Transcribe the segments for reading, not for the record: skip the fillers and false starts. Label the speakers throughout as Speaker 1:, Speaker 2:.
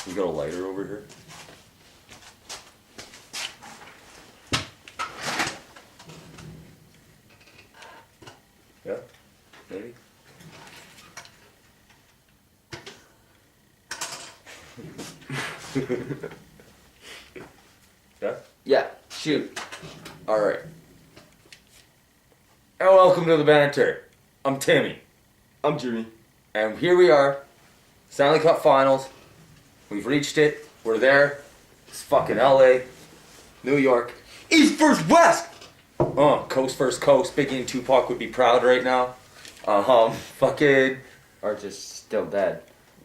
Speaker 1: We got a lighter over here. Yeah, maybe. Yeah?
Speaker 2: Yeah, shoot.
Speaker 1: Alright. And welcome to the banter. I'm Timmy.
Speaker 2: I'm Jimmy.
Speaker 1: And here we are. Stanley Cup Finals. We've reached it. We're there. It's fucking LA. New York.
Speaker 2: East versus West!
Speaker 1: Coast versus coast. Biggie and Tupac would be proud right now. Fucking...
Speaker 2: Or just still dead.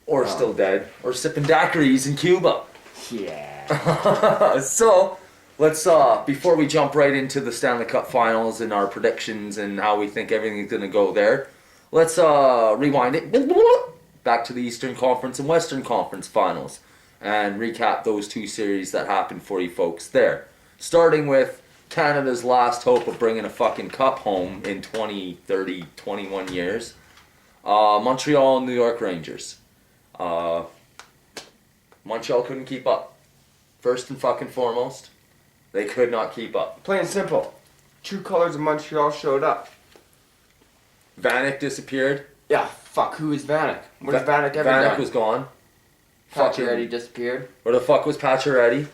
Speaker 1: Or still dead. Or sipping daiquiris in Cuba.
Speaker 2: Yeah.
Speaker 1: So, let's, before we jump right into the Stanley Cup Finals and our predictions and how we think everything's gonna go there, let's, rewind it back to the Eastern Conference and Western Conference Finals and recap those two series that happened for you folks there. Starting with Canada's last hope of bringing a fucking cup home in 20, 30, 21 years. Montreal and New York Rangers. Montreal couldn't keep up. First and fucking foremost, they could not keep up.
Speaker 2: Plain and simple. True colors of Montreal showed up.
Speaker 1: Vanek disappeared.
Speaker 2: Yeah, fuck, who is Vanek? What has Vanek ever done?
Speaker 1: Vanek was gone.
Speaker 2: Pacioretty disappeared.
Speaker 1: Where the fuck was Pacioretty?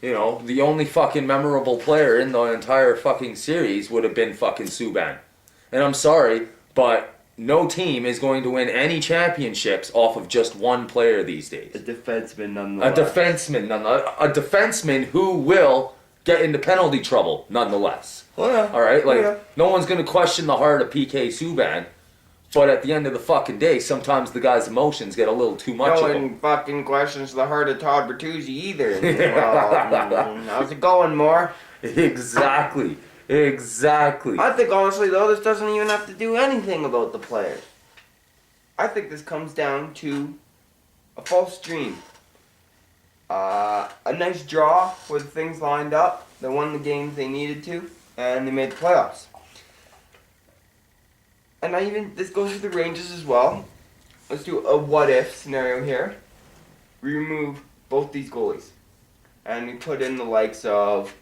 Speaker 1: You know, the only fucking memorable player in the entire fucking series would have been fucking Subban. And I'm sorry, but no team is going to win any championships off of just one player these days.
Speaker 2: A defenseman nonetheless.
Speaker 1: A defenseman who will get into penalty trouble nonetheless.
Speaker 2: Oh yeah.
Speaker 1: Alright, like,
Speaker 2: yeah.
Speaker 1: No one's going to question the heart of PK Subban, but at the end of the fucking day, sometimes the guy's emotions get a little too much
Speaker 2: No
Speaker 1: of him.
Speaker 2: one fucking questions the heart of Todd Bertuzzi either. Well, how's it going, Moore?
Speaker 1: Exactly.
Speaker 2: I think honestly though, this doesn't even have to do anything about the players. I think this comes down to a false dream. A nice draw with things lined up. They won the games they needed to, and they made the playoffs. And this goes for the Rangers as well. Let's do a what-if scenario here. We remove both these goalies. And we put in the likes of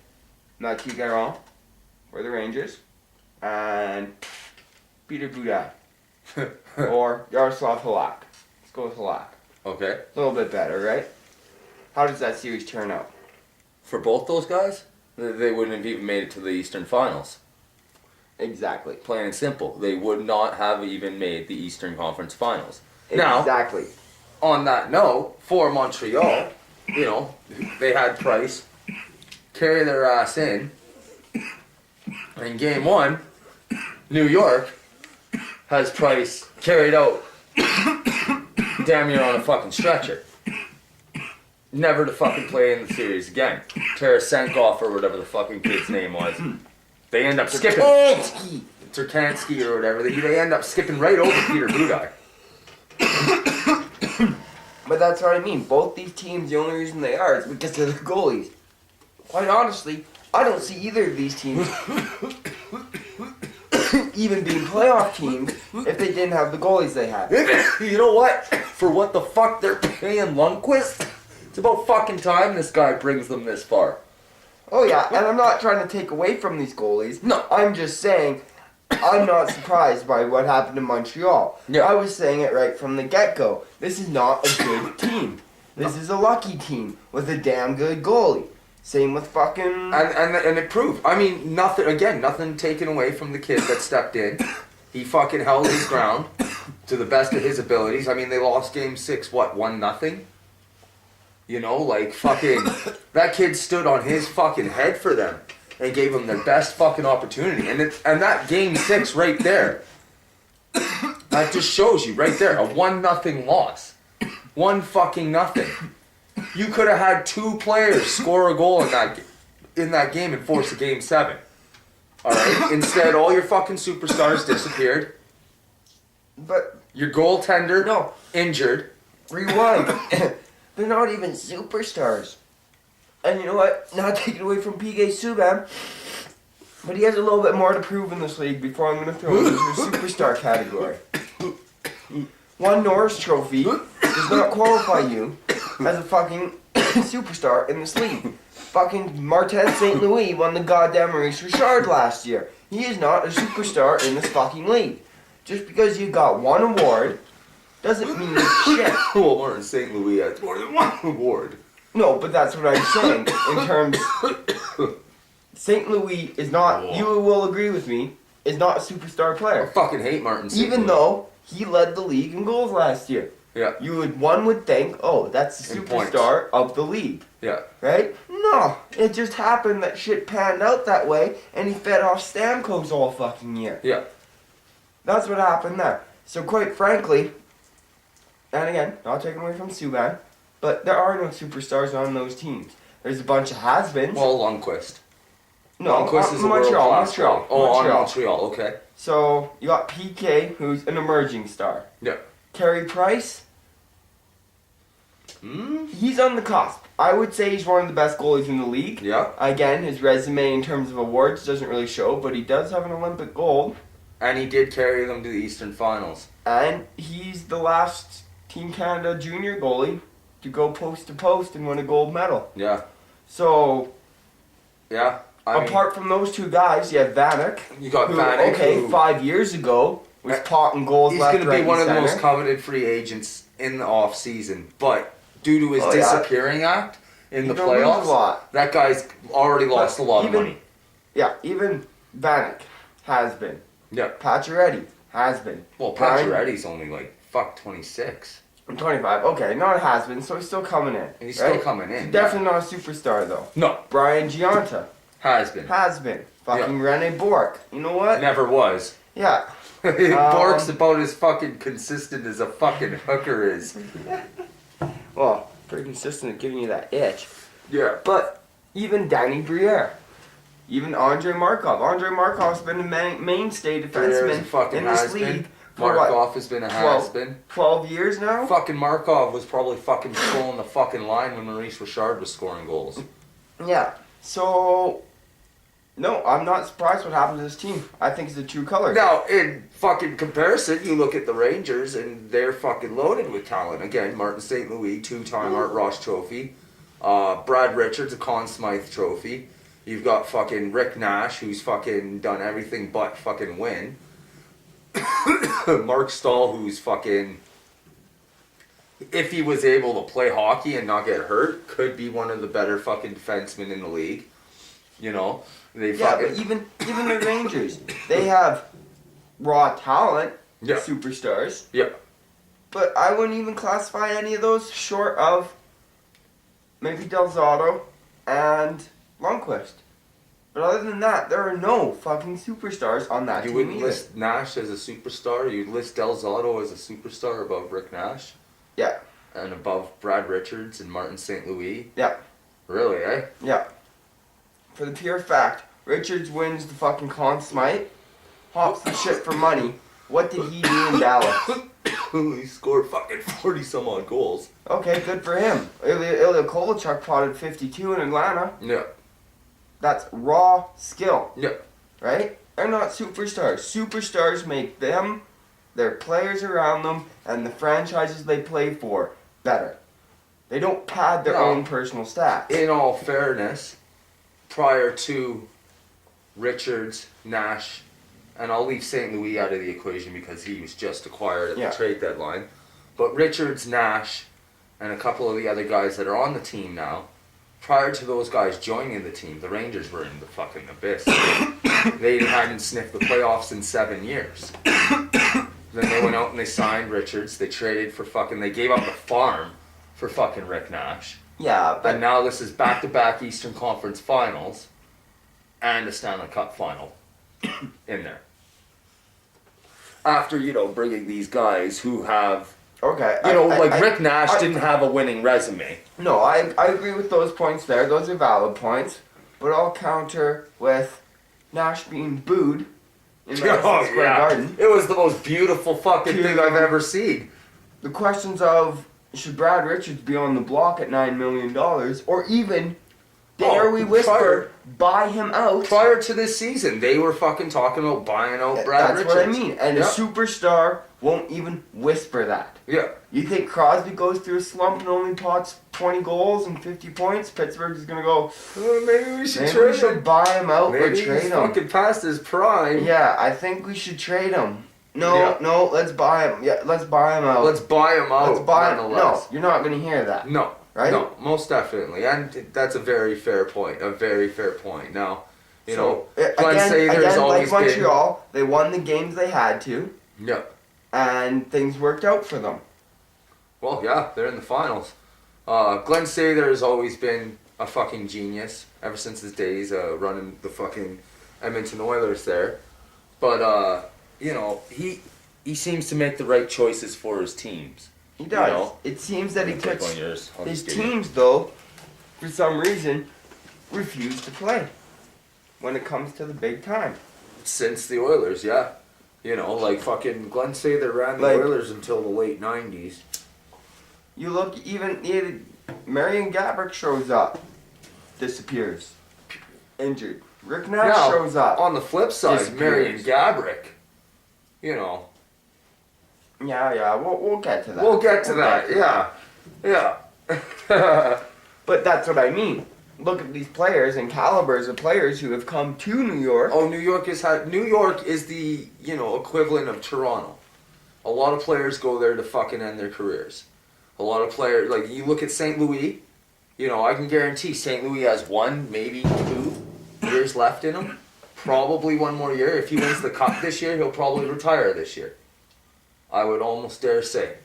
Speaker 2: Mathieu Garon for the Rangers, and Peter Budaj. Or Yaroslav Halak. Let's go with Halak.
Speaker 1: Okay.
Speaker 2: A little bit better, right? How does that series turn out?
Speaker 1: For both those guys, they wouldn't have even made it to the Eastern Finals.
Speaker 2: Exactly.
Speaker 1: Plain and simple. They would not have even made the Eastern Conference Finals.
Speaker 2: Exactly.
Speaker 1: Now, on that note, for Montreal, you know, they had Price carry their ass in game one, New York has Price carried out damn near on a fucking stretcher. Never to fucking play in the series again. Tarasenko or whatever the fucking kid's name was. They end up skipping. Turkansky or whatever. They end up skipping right over Peter Budaj.
Speaker 2: But that's what I mean. Both these teams, the only reason they are is because of the goalies. Quite honestly, I don't see either of these teams even being playoff teams if they didn't have the goalies they have.
Speaker 1: You know what? For what the fuck they're paying Lundqvist, it's about fucking time this guy brings them this far.
Speaker 2: Oh yeah, and I'm not trying to take away from these goalies.
Speaker 1: No.
Speaker 2: I'm just saying, I'm not surprised by what happened in Montreal.
Speaker 1: Yeah.
Speaker 2: I was saying it right from the get-go. This is not a good team. This is a lucky team with a damn good goalie. Same with fucking...
Speaker 1: And it proved. I mean, nothing taken away from the kid that stepped in. He fucking held his ground to the best of his abilities. I mean, they lost game 6, 1-0? You know, like, fucking... That kid stood on his fucking head for them and gave them their best fucking opportunity. And that game 6 right there, that just shows you right there, a 1-0 loss. 1-0. You could have had 2 players score a goal in that game and force a game 7. Alright? Instead, all your fucking superstars disappeared.
Speaker 2: But...
Speaker 1: Your goaltender,
Speaker 2: No.
Speaker 1: injured.
Speaker 2: Rewind. They're not even superstars. And you know what? Not taking away from PK Subban, but he has a little bit more to prove in this league before I'm going to throw him into the superstar category. One Norris Trophy does not qualify you as a fucking superstar in this league. Fucking Martin St. Louis won the goddamn Maurice Richard last year. He is not a superstar in this fucking league. Just because you got one award doesn't mean shit.
Speaker 1: Well, Martin St. Louis has more than one award.
Speaker 2: No, but that's what I'm saying. In terms, St. Louis is not. You will agree with me. Is not a superstar
Speaker 1: I
Speaker 2: player.
Speaker 1: fucking hate Martin St.
Speaker 2: Even
Speaker 1: Louis.
Speaker 2: though he led the league in goals last year.
Speaker 1: Yeah.
Speaker 2: One would think, oh, that's the
Speaker 1: In points.
Speaker 2: superstar of the league.
Speaker 1: Yeah.
Speaker 2: Right? No. It just happened that shit panned out that way and he fed off Stamkos all fucking year.
Speaker 1: Yeah.
Speaker 2: That's what happened there. So quite frankly, and again, not taking away from Subban, but there are no superstars on those teams. There's a bunch of has-beens.
Speaker 1: Well, Lundqvist.
Speaker 2: No,
Speaker 1: Lundqvist is a
Speaker 2: Montreal.
Speaker 1: Montreal. Oh, on Montreal, okay.
Speaker 2: So you got PK, who's an emerging star.
Speaker 1: Yeah.
Speaker 2: Carey Price,
Speaker 1: Hmm?
Speaker 2: he's on the cusp. I would say he's one of the best goalies in the league.
Speaker 1: Yeah.
Speaker 2: Again, his resume in terms of awards doesn't really show, but he does have an Olympic gold.
Speaker 1: And he did carry them to the Eastern Finals.
Speaker 2: And he's the last Team Canada junior goalie to go post to post and win a gold medal.
Speaker 1: Yeah.
Speaker 2: So,
Speaker 1: Yeah. I mean,
Speaker 2: apart from those two guys, you have Vanek.
Speaker 1: you got
Speaker 2: Who,
Speaker 1: Vanek,
Speaker 2: okay,
Speaker 1: who-
Speaker 2: 5 years ago was potting goals
Speaker 1: he's
Speaker 2: left,
Speaker 1: going to be
Speaker 2: right,
Speaker 1: one of
Speaker 2: and
Speaker 1: the most
Speaker 2: center.
Speaker 1: coveted free agents in the off season, but due to his
Speaker 2: Oh, yeah.
Speaker 1: disappearing act in the
Speaker 2: He's gonna lose a
Speaker 1: playoffs,
Speaker 2: lot.
Speaker 1: that guy's already lost a lot of
Speaker 2: even-
Speaker 1: money.
Speaker 2: Yeah, even Vanek has been.
Speaker 1: Yeah.
Speaker 2: Pacioretty has been.
Speaker 1: Well,
Speaker 2: Brian-
Speaker 1: Pacioretty's only like 26.
Speaker 2: I'm 25. Okay, not a has been, so he's still coming in.
Speaker 1: And he's still coming in.
Speaker 2: He's definitely not a superstar though.
Speaker 1: No,
Speaker 2: Brian Giunta
Speaker 1: has been.
Speaker 2: has been. Fucking Rene Bourque. You know what?
Speaker 1: Never was.
Speaker 2: Yeah.
Speaker 1: Bork's about as fucking consistent as a fucking hooker is.
Speaker 2: Well, pretty consistent at giving you that itch.
Speaker 1: Yeah.
Speaker 2: But even Danny Briere, even Andre Markov. Andre Markov's been a mainstay
Speaker 1: Briere's a
Speaker 2: defenseman
Speaker 1: fucking
Speaker 2: in this
Speaker 1: has-been.
Speaker 2: league for what?
Speaker 1: Markov has been a
Speaker 2: 12
Speaker 1: has-been.
Speaker 2: 12 years now?
Speaker 1: Fucking Markov was probably fucking trolling the fucking line when Maurice Richard was scoring goals.
Speaker 2: Yeah. So, no, I'm not surprised what happened to this team. I think it's the true colors.
Speaker 1: Now, in fucking comparison, you look at the Rangers and they're fucking loaded with talent. Again, Martin St. Louis, 2-time Art Ross trophy. Brad Richards, a Conn Smythe trophy. You've got fucking Rick Nash, who's fucking done everything but fucking win. Mark Stahl, who's fucking, if he was able to play hockey and not get hurt, could be one of the better fucking defensemen in the league. You know, they
Speaker 2: Yeah,
Speaker 1: fucking,
Speaker 2: but even the Rangers, they have raw talent,
Speaker 1: Yeah.
Speaker 2: superstars.
Speaker 1: Yeah.
Speaker 2: But I wouldn't even classify any of those short of maybe Del Zotto and Lundqvist. But other than that, there are no fucking superstars on that
Speaker 1: You
Speaker 2: team
Speaker 1: wouldn't
Speaker 2: either.
Speaker 1: list Nash as a superstar. You'd list Del Zotto as a superstar above Rick Nash.
Speaker 2: Yeah.
Speaker 1: And above Brad Richards and Martin St. Louis.
Speaker 2: Yeah.
Speaker 1: Really, eh?
Speaker 2: Yeah. For the pure fact, Richards wins the fucking Conn Smythe, hops the shit for money. What did he do in Dallas?
Speaker 1: He scored fucking 40 some odd goals.
Speaker 2: Okay, good for him. Ilya Kovalchuk potted 52 in Atlanta.
Speaker 1: Yeah.
Speaker 2: That's raw skill,
Speaker 1: Yeah.
Speaker 2: right? They're not superstars. Superstars make them, their players around them, and the franchises they play for better. They don't pad their
Speaker 1: No.
Speaker 2: own personal stats.
Speaker 1: In all fairness, prior to Richards, Nash, and I'll leave St. Louis out of the equation because he was just acquired at
Speaker 2: Yeah.
Speaker 1: the trade deadline. But Richards, Nash, and a couple of the other guys that are on the team now, prior to those guys joining the team, the Rangers were in the fucking abyss. They hadn't sniffed the playoffs in 7 years. Then they went out and they signed Richards. They traded for fucking, they gave up the farm for fucking Rick Nash.
Speaker 2: Yeah, but
Speaker 1: And now this is back-to-back Eastern Conference Finals and a Stanley Cup Final in there. After, bringing these guys who have,
Speaker 2: okay.
Speaker 1: Rick Nash
Speaker 2: I-
Speaker 1: didn't have a winning resume.
Speaker 2: No, I agree with those points there. Those are valid points. But I'll counter with Nash being booed in Madison Square Garden.
Speaker 1: It was the most beautiful fucking
Speaker 2: To-
Speaker 1: thing I've ever seen.
Speaker 2: The questions of should Brad Richards be on the block at $9 million, or even dare we whisper, buy him out.
Speaker 1: Prior to this season, they were fucking talking about buying out Brad Richards.
Speaker 2: That's what I mean. And a superstar won't even whisper that.
Speaker 1: Yeah.
Speaker 2: You think Crosby goes through a slump and only pots 20 goals and 50 points? Pittsburgh is going to go,
Speaker 1: maybe we should trade him.
Speaker 2: Buy him out or
Speaker 1: Maybe
Speaker 2: trade
Speaker 1: he's
Speaker 2: him.
Speaker 1: fucking past his prime.
Speaker 2: Yeah, I think we should trade him. No, let's buy him. Yeah, let's buy him out.
Speaker 1: Let's buy him out.
Speaker 2: Let's buy him. No, you're not going to hear that.
Speaker 1: No.
Speaker 2: Right?
Speaker 1: No, most definitely. And that's a very fair point. A very fair point. Now, you know,
Speaker 2: again, like Montreal, they won the games they had to.
Speaker 1: Yeah.
Speaker 2: And things worked out for them.
Speaker 1: Well, yeah, they're in the finals. Glenn Sather has always been a fucking genius ever since his days running the fucking Edmonton Oilers there. But, you know, he seems to make the right choices for his teams.
Speaker 2: He does.
Speaker 1: You know?
Speaker 2: It seems that he puts his teams, though, for some reason, refuse to play when it comes to the big time.
Speaker 1: Since the Oilers, yeah. You know, like fucking Glenn Sather ran the Oilers until the late 90s.
Speaker 2: You look, even Marion Gaborik shows up, disappears, injured. Rick Nash shows up.
Speaker 1: On the flip side, Marion Gaborik, you know.
Speaker 2: Yeah, we'll get to that.
Speaker 1: We'll get to that, yeah.
Speaker 2: But that's what I mean. Look at these players and calibers of players who have come to New York.
Speaker 1: Oh, New York is the, you know, equivalent of Toronto. A lot of players go there to fucking end their careers. A lot of players, like you look at St. Louis, you know, I can guarantee St. Louis has 1, maybe 2 years left in him. Probably 1 more year. If he wins the cup this year, he'll probably retire this year. I would almost dare say.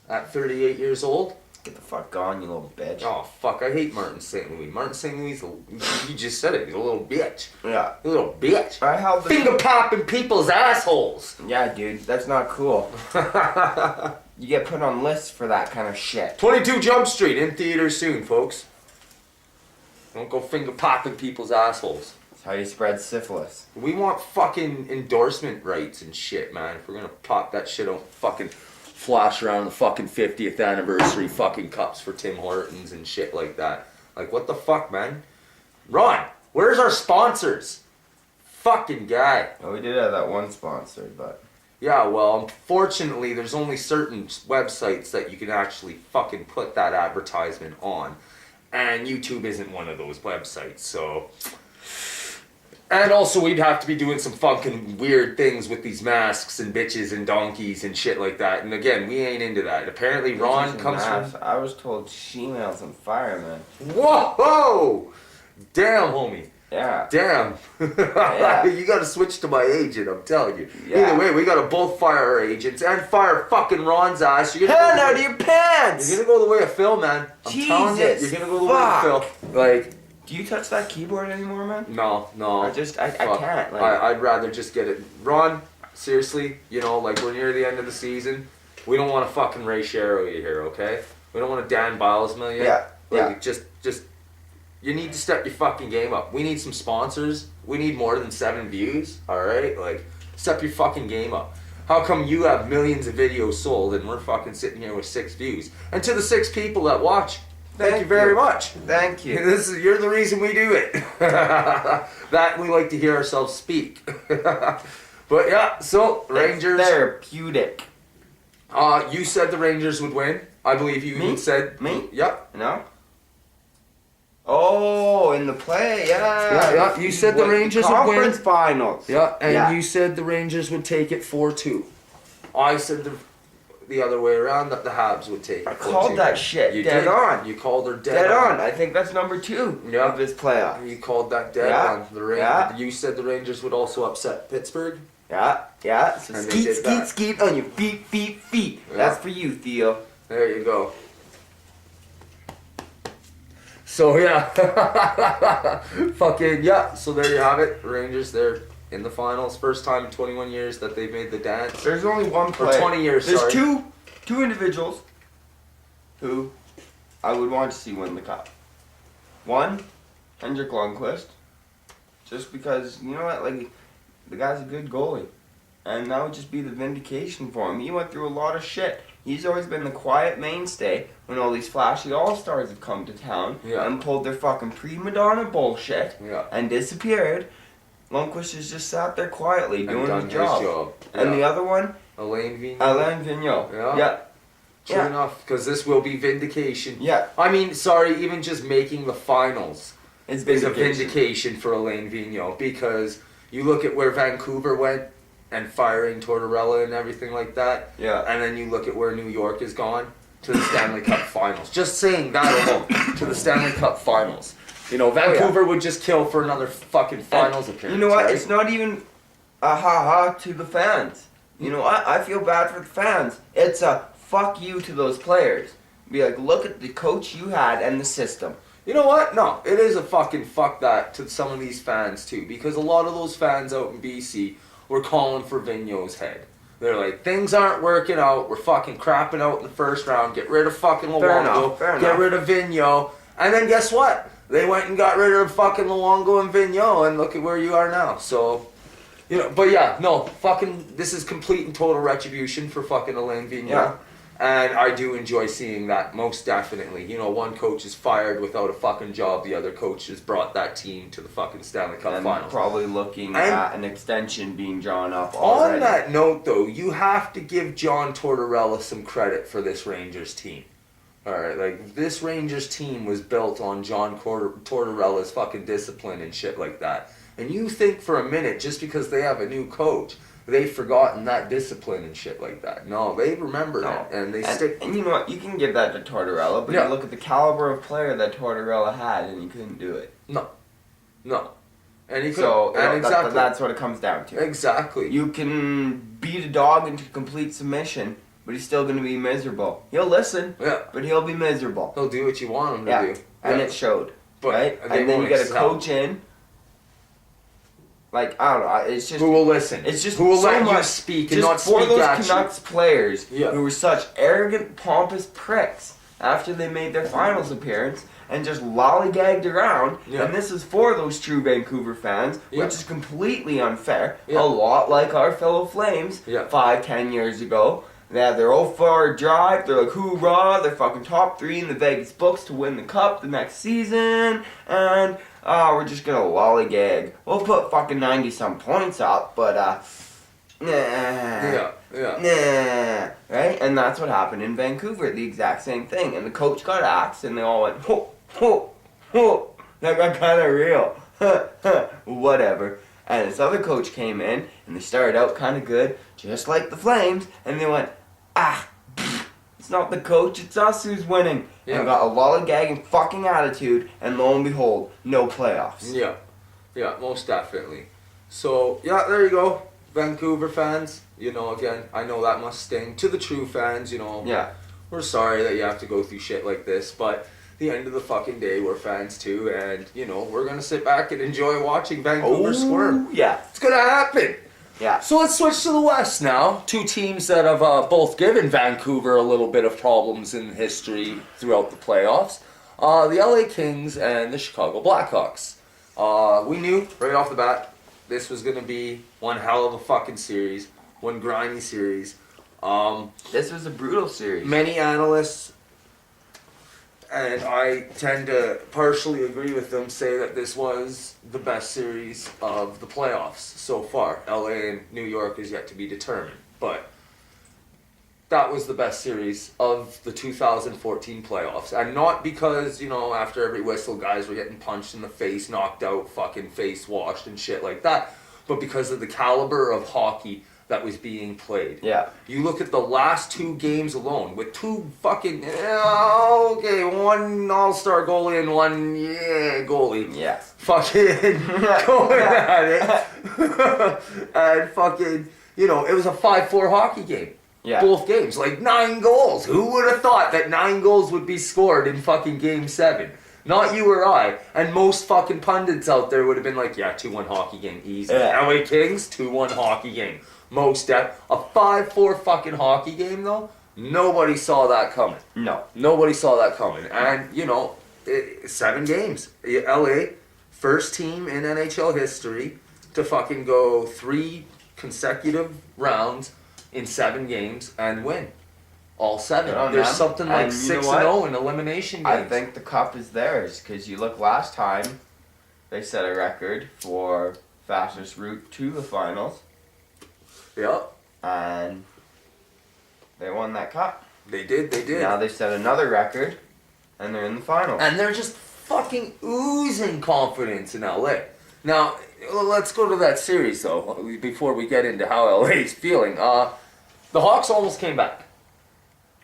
Speaker 1: At 38 years old.
Speaker 2: Get the fuck gone, you little bitch.
Speaker 1: Oh, fuck, I hate Martin St. Louis. Martin St. Louis, you just said it, he's a little bitch.
Speaker 2: Yeah.
Speaker 1: A little bitch.
Speaker 2: I held the
Speaker 1: finger popping people's assholes.
Speaker 2: Yeah, dude, that's not cool. You get put on lists for that kind of shit.
Speaker 1: 22 Jump Street, in theaters soon, folks. Don't go finger popping people's assholes.
Speaker 2: That's how you spread syphilis.
Speaker 1: We want fucking endorsement rights and shit, man. If we're gonna pop that shit on fucking flash around the fucking 50th anniversary fucking cups for Tim Hortons and shit like that. Like, what the fuck, man? Ron, where's our sponsors? Fucking guy.
Speaker 2: Oh, we did have that one sponsor, but...
Speaker 1: Yeah, well, unfortunately, there's only certain websites that you can actually fucking put that advertisement on. And YouTube isn't one of those websites, so... And also, we'd have to be doing some fucking weird things with these masks and bitches and donkeys and shit like that. And again, we ain't into that. Apparently, Ron comes from...
Speaker 2: I was told she-males and firemen.
Speaker 1: Whoa! Damn, homie.
Speaker 2: Yeah.
Speaker 1: Damn.
Speaker 2: Yeah.
Speaker 1: You gotta switch to my agent, I'm telling you.
Speaker 2: Yeah.
Speaker 1: Either way, we gotta both fire our agents and fire fucking Ron's ass.
Speaker 2: Hell out of your pants!
Speaker 1: You're gonna go the way of Phil, man. I'm telling you, you're gonna go the way of Phil. Like...
Speaker 2: Do you touch that keyboard anymore, man?
Speaker 1: No.
Speaker 2: I can't. Like,
Speaker 1: I'd rather just get it. Ron, seriously, you know, like we're near the end of the season. We don't want to fucking Ray Shero you here, okay? We don't want to Dan Bilesmill you.
Speaker 2: Yeah.
Speaker 1: Like, just, you need to step your fucking game up. We need some sponsors. We need more than 7 views, alright? Like, step your fucking game up. How come you have millions of videos sold and we're fucking sitting here with 6 views? And to the 6 people that watch, Thank you very much.
Speaker 2: Thank you.
Speaker 1: You're the reason we do it. That we like to hear ourselves speak. But yeah, so Rangers.
Speaker 2: It's therapeutic.
Speaker 1: You said the Rangers would win. I believe you even said.
Speaker 2: Me?
Speaker 1: Yep.
Speaker 2: No? Oh, in the play, yeah.
Speaker 1: Yeah. You said the Rangers would win.
Speaker 2: Conference finals.
Speaker 1: Yeah, and you said the Rangers would take it 4-2. I said the other way around, that the Habs would take it.
Speaker 2: I called that shit dead on.
Speaker 1: You called her dead on.
Speaker 2: I think that's number 2 of this playoff.
Speaker 1: You called that dead on. You said the Rangers would also upset Pittsburgh.
Speaker 2: Yeah. So skeet on your feet. Yeah. That's for you, Theo.
Speaker 1: There you go. So yeah, fucking yeah. So there you have it. Rangers, they're in the finals. First time in 21 years that they've made the dance.
Speaker 2: There's only one player.
Speaker 1: Or 20 years,
Speaker 2: There's
Speaker 1: sorry.
Speaker 2: two individuals who I would want to see win the cup. One, Henrik Lundqvist. Just because, you know what, like, the guy's a good goalie. And that would just be the vindication for him. He went through a lot of shit. He's always been the quiet mainstay when all these flashy all-stars have come to town and pulled their fucking prima donna bullshit and disappeared. Lundqvist has just sat there quietly doing his job. And the other one?
Speaker 1: Alain
Speaker 2: Vigneault. Yeah.
Speaker 1: True enough, because this will be vindication.
Speaker 2: Yeah.
Speaker 1: I mean, sorry, even just making the finals
Speaker 2: is
Speaker 1: a vindication for Alain Vigneault, because you look at where Vancouver went and firing Tortorella and everything like that.
Speaker 2: Yeah.
Speaker 1: And then you look at where New York has gone to the Stanley Cup Finals. Just saying that alone, to the Stanley Cup Finals. You know, Vancouver would just kill for another fucking finals appearance.
Speaker 2: You know what?
Speaker 1: Right?
Speaker 2: It's not even a ha-ha to the fans. You know what? I feel bad for the fans. It's a fuck you to those players. Be like, look at the coach you had and the system.
Speaker 1: You know what? No, it is a fucking fuck that to some of these fans too, because a lot of those fans out in BC were calling for Vigneault's head. They're like, things aren't working out. We're fucking crapping out in the first round. Get rid of fucking Luongo. Get rid of Vigneault. And then guess what? They went and got rid of fucking Luongo and Vigneault, and look at where you are now. So, you know, but yeah, no, fucking, this is complete and total retribution for fucking Alain Vigneault.
Speaker 2: Yeah.
Speaker 1: And I do enjoy seeing that, most definitely. You know, one coach is fired without a fucking job, the other coach has brought that team to the fucking Stanley Cup Finals.
Speaker 2: Probably looking at an extension being drawn up already.
Speaker 1: On that note, though, you have to give John Tortorella some credit for this Rangers team. Alright, like, this Rangers team was built on John Tortorella's fucking discipline and shit like that. And you think for a minute, just because they have a new coach, they've forgotten that discipline and shit like that. No, they remember that, and they stick.
Speaker 2: And you know what? You can give that to Tortorella, but you look at the caliber of player that Tortorella had, and he couldn't do it.
Speaker 1: No. And he
Speaker 2: so
Speaker 1: and exactly
Speaker 2: that's what it comes down to.
Speaker 1: Exactly.
Speaker 2: You can beat a dog into complete submission, but he's still going to be miserable. He'll listen, but he'll be miserable.
Speaker 1: He'll do what you want him to do.
Speaker 2: And it showed.
Speaker 1: But
Speaker 2: right? And then you get a coach in. Like, I don't know, it's just...
Speaker 1: Who will listen?
Speaker 2: It's just
Speaker 1: who will
Speaker 2: so
Speaker 1: let
Speaker 2: much,
Speaker 1: you speak and not
Speaker 2: speak at you.
Speaker 1: Just for
Speaker 2: those Canucks players who were such arrogant, pompous pricks after they made their finals appearance and just lollygagged around, and this is for those true Vancouver fans, which is completely unfair, a lot like our fellow Flames 5-10 years ago. They have their 0-4 drive, they're like, hoorah, they're fucking top 3 in the Vegas books to win the cup the next season, and... we're just gonna lollygag. We'll put fucking 90-some points up, but, nah. Right? And that's what happened in Vancouver, the exact same thing. And the coach got axed, and they all went, ho, ho, ho. That got kind of real. Whatever. And this other coach came in, and they started out kind of good, just like the Flames, and they went, it's not the coach, it's us who's winning. And got a lollygagging fucking attitude, and lo and behold, no playoffs.
Speaker 1: Yeah, most definitely. So, there you go. Vancouver fans, you know, again, I know that must sting. To the true fans, you know, we're sorry that you have to go through shit like this, but at the end of the fucking day, we're fans too, and, you know, we're gonna sit back and enjoy watching Vancouver squirm.
Speaker 2: Yeah.
Speaker 1: It's gonna happen.
Speaker 2: Yeah.
Speaker 1: So let's switch to the West now. Two teams that have both given Vancouver a little bit of problems in history throughout the playoffs. The LA Kings and the Chicago Blackhawks. We knew right off the bat this was going to be one hell of a fucking series. One grimy series.
Speaker 2: This was a brutal series.
Speaker 1: Many analysts, and I tend to partially agree with them, say that this was the best series of the playoffs so far. LA and New York is yet to be determined, but that was the best series of the 2014 playoffs. And not because, you know, after every whistle guys were getting punched in the face, knocked out, fucking face washed and shit like that, but because of the caliber of hockey that was being played.
Speaker 2: Yeah.
Speaker 1: You look at the last 2 games alone with 2 fucking one all-star goalie and one goalie.
Speaker 2: Yeah.
Speaker 1: Fucking going at it. And fucking, you know, it was a 5-4 hockey game.
Speaker 2: Yeah.
Speaker 1: Both games, like 9 goals. Who would have thought that 9 goals would be scored in fucking game 7? Not you or I. And most fucking pundits out there would have been like, 2-1 hockey game, easy. LA Kings, 2-1 hockey game. Most a 5-4 fucking hockey game though, nobody saw that coming.
Speaker 2: No.
Speaker 1: Nobody saw that coming. And, you know, 7 games. LA, first team in NHL history to fucking go 3 consecutive rounds in 7 games and win. All 7.
Speaker 2: Good on
Speaker 1: There's
Speaker 2: them.
Speaker 1: something like
Speaker 2: And you
Speaker 1: 6
Speaker 2: know
Speaker 1: and
Speaker 2: what?
Speaker 1: 0 in elimination games.
Speaker 2: I think the cup is theirs, because you look last time, they set a record for fastest route to the finals,
Speaker 1: Yep.
Speaker 2: and they won that cup.
Speaker 1: They did.
Speaker 2: Now they set another record, and they're in the finals.
Speaker 1: And they're just fucking oozing confidence in LA. Now, let's go to that series, though, before we get into how LA's feeling. The Hawks almost came back.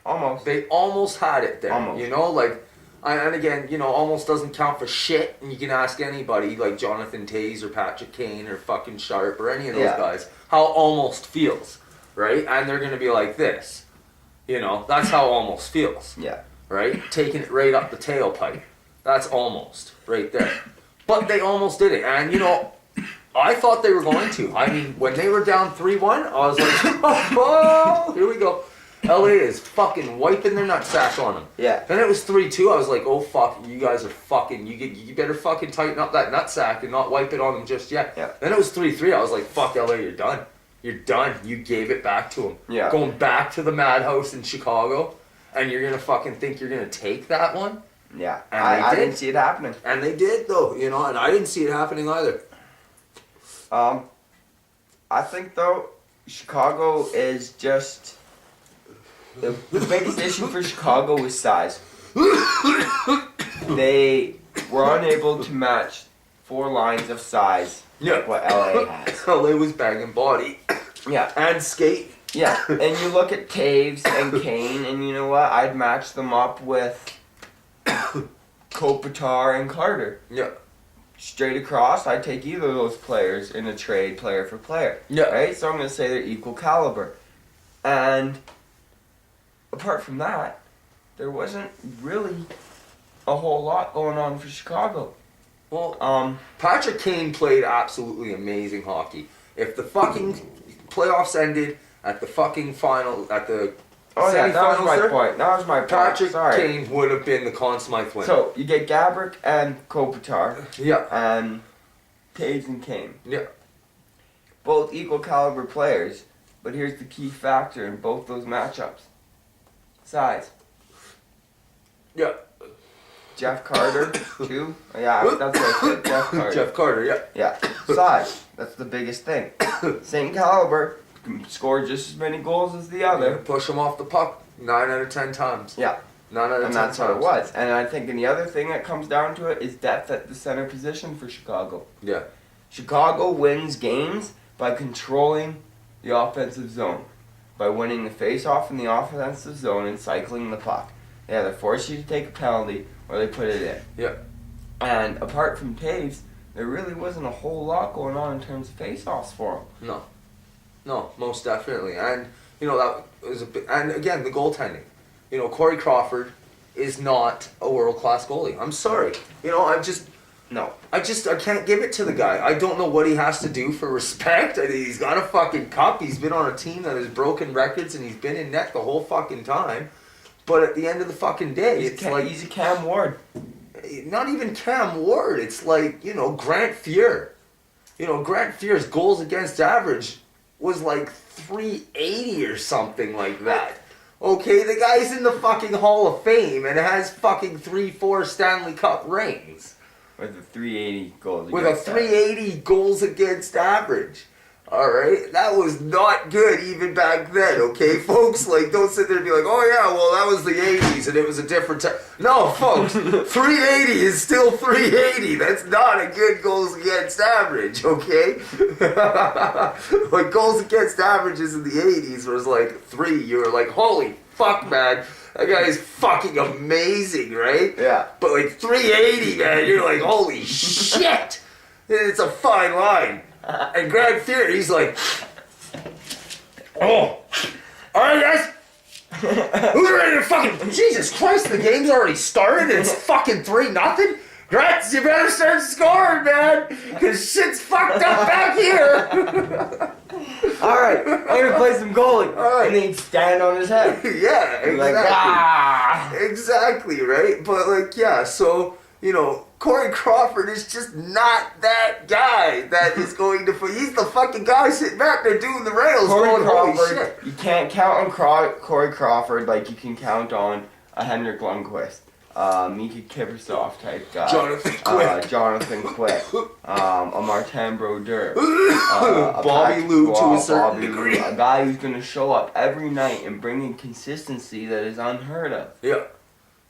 Speaker 2: Almost.
Speaker 1: They almost had it there.
Speaker 2: Almost.
Speaker 1: You know, like, and again, you know, almost doesn't count for shit. And you can ask anybody, like Jonathan Taze or Patrick Kane or fucking Sharp or any of those guys, how almost feels, right? And they're going to be like this. You know, that's how almost feels.
Speaker 2: Yeah.
Speaker 1: Right? Taking it right up the tailpipe. That's almost right there. But they almost did it. And, you know, I thought they were going to. I mean, when they were down 3-1, I was like, oh, here we go. LA is fucking wiping their nutsack on them.
Speaker 2: Yeah.
Speaker 1: Then it was 3-2. I was like, oh, fuck, you guys are fucking, you better fucking tighten up that nutsack and not wipe it on them just yet.
Speaker 2: Yeah.
Speaker 1: Then it was 3-3. I was like, fuck, LA, you're done. You're done. You gave it back to them.
Speaker 2: Yeah.
Speaker 1: Going back to the madhouse in Chicago, and you're going to fucking think you're going to take that one?
Speaker 2: Yeah.
Speaker 1: And
Speaker 2: I
Speaker 1: they
Speaker 2: didn't
Speaker 1: did.
Speaker 2: see it happening.
Speaker 1: And they did, though, you know, and I didn't see it happening either.
Speaker 2: I think, though, Chicago is just... The biggest issue for Chicago was size. They were unable to match 4 lines of size like what LA has.
Speaker 1: LA was banging body.
Speaker 2: Yeah.
Speaker 1: And skate.
Speaker 2: Yeah. And you look at Taves and Kane, and you know what? I'd match them up with Kopitar and Carter.
Speaker 1: Yeah.
Speaker 2: Straight across, I'd take either of those players in a trade, player for player.
Speaker 1: Yeah.
Speaker 2: Right? So I'm going to say they're equal caliber. And apart from that, there wasn't really a whole lot going on for Chicago.
Speaker 1: Well, Patrick Kane played absolutely amazing hockey. If the fucking playoffs ended at the fucking final, at the
Speaker 2: Oh yeah, that was
Speaker 1: semifinals
Speaker 2: my
Speaker 1: there,
Speaker 2: point. That was my point.
Speaker 1: Patrick
Speaker 2: Sorry.
Speaker 1: Kane would have been the Conn Smythe winner.
Speaker 2: So you get Gabrick and Kopitar
Speaker 1: Yeah.
Speaker 2: and Taves and Kane.
Speaker 1: Yeah.
Speaker 2: Both equal caliber players, but here's the key factor in both those matchups. Size.
Speaker 1: Yeah.
Speaker 2: Jeff Carter, too. Yeah, that's what I said. Jeff Carter.
Speaker 1: Jeff Carter, yeah.
Speaker 2: Yeah. Size. That's the biggest thing. Same caliber. Can score just as many goals as the other.
Speaker 1: Push him off the puck 9 out of 10 times.
Speaker 2: Yeah.
Speaker 1: 9 out of 10
Speaker 2: And that's
Speaker 1: times.
Speaker 2: what it was. And I think the other thing that comes down to it is depth at the center position for Chicago.
Speaker 1: Yeah.
Speaker 2: Chicago wins games by controlling the offensive zone. By winning the face-off in the offensive zone and cycling the puck. They either force you to take a penalty or they put it in.
Speaker 1: Yeah.
Speaker 2: And apart from Taves, there really wasn't a whole lot going on in terms of face-offs for him.
Speaker 1: No. No, most definitely. And, you know, that was a bit, and again, the goaltending. You know, Corey Crawford is not a world-class goalie. I'm sorry. You know, I can't give it to the guy. I don't know what he has to do for respect. I mean, he's got a fucking cup. He's been on a team that has broken records and he's been in net the whole fucking time. But at the end of the fucking day,
Speaker 2: He's a Cam Ward.
Speaker 1: Not even Cam Ward. It's like, you know, Grant Fuhr. You know, Grant Fuhr's goals against average was like 380 or something like that. Okay, the guy's in the fucking Hall of Fame and has fucking 3-4 Stanley Cup rings.
Speaker 2: With a 380 goals
Speaker 1: With a 380 goals against average. Alright? That was not good even back then, okay, folks? Like, don't sit there and be like, oh yeah, well, that was the 80s and it was a different time. No, folks, 380 is still 380. That's not a good goals against average, okay? Like, goals against averages in the 80s was like 3. You were like, holy fuck, man. That guy is fucking amazing, right?
Speaker 2: Yeah.
Speaker 1: But like 380, man, you're like, holy shit! It's a fine line. And Grant Fuhr, he's like, oh, all right, guys. Who's ready to fucking, Jesus Christ, the game's already started and it's fucking 3-0? Grant, you better start scoring, man, because shit's fucked up back here.
Speaker 2: Alright, I'm gonna play some goalie.
Speaker 1: Alright.
Speaker 2: And then he'd stand on his head.
Speaker 1: Yeah, exactly.
Speaker 2: Like, ah!
Speaker 1: Exactly, right? But like, yeah, so, Corey Crawford is just not that guy that is going to. He's the fucking guy sitting back there doing the rails.
Speaker 2: Corey
Speaker 1: Holy
Speaker 2: Crawford,
Speaker 1: shit.
Speaker 2: you can't count on Corey Crawford like you can count on a Henrik Lundqvist, Mika Kiprusoff type guy, Jonathan Quick, a Martin Brodeur,
Speaker 1: Bobby Lou to a certain degree.
Speaker 2: A guy who's going to show up every night and bring in consistency that is unheard of.
Speaker 1: Yeah.